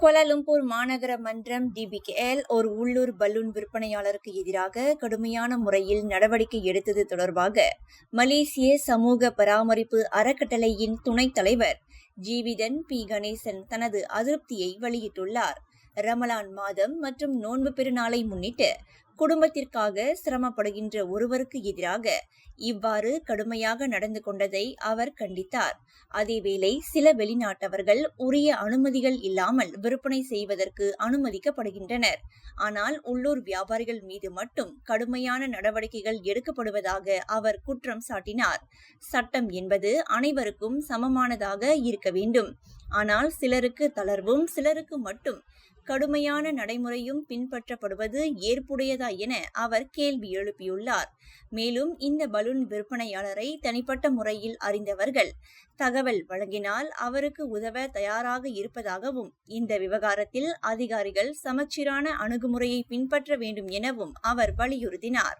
Kuala Lumpur மாநகர மன்றம் DBKL ஒரு உள்ளூர் பலூன் விற்பனையாளருக்கு எதிராக கடுமையான முறையில் நடவடிக்கை எடுத்தது தொடர்பாக மலேசிய சமூக பராமரிப்பு அறக்கட்டளையின் துணைத் தலைவர் ஜீவிதன் பி கணேசன் தனது அதிருப்தியை வெளியிட்டுள்ளார். ரமலான் மாதம் மற்றும் நோன்பு பெருநாளை முன்னிட்டு குடும்பத்திற்காக சிரமப்படுகின்ற ஒருவருக்கு எதிராக இவ்வாறு கடுமையாக நடந்து கொண்டதை அவர் கண்டித்தார். அதேவேளை சில வெளிநாட்டவர்கள் உரிய அனுமதிகள் இல்லாமல் விற்பனை செய்வதற்கு அனுமதிக்கப்படுகின்றனர். ஆனால் உள்ளூர் வியாபாரிகள் மீது மட்டும் கடுமையான நடவடிக்கைகள் எடுக்கப்படுவதாக அவர் குற்றம் சாட்டினார். சட்டம் என்பது அனைவருக்கும் சமமானதாக இருக்க வேண்டும். ஆனால் சிலருக்கு தளர்வும் சிலருக்கு மட்டும் கடுமையான நடைமுறையும் பின்பற்றப்படுவது ஏற்புடையதா என அவர் கேள்வி எழுப்பியுள்ளார். மேலும் இந்த பலூன் விற்பனையாளரை தனிப்பட்ட முறையில் அறிந்தவர்கள் தகவல் வழங்கினால் அவருக்கு உதவ தயாராக இருப்பதாகவும் இந்த விவகாரத்தில் அதிகாரிகள் சமச்சீரான அணுகுமுறையை பின்பற்ற வேண்டும் எனவும் அவர் வலியுறுத்தினார்.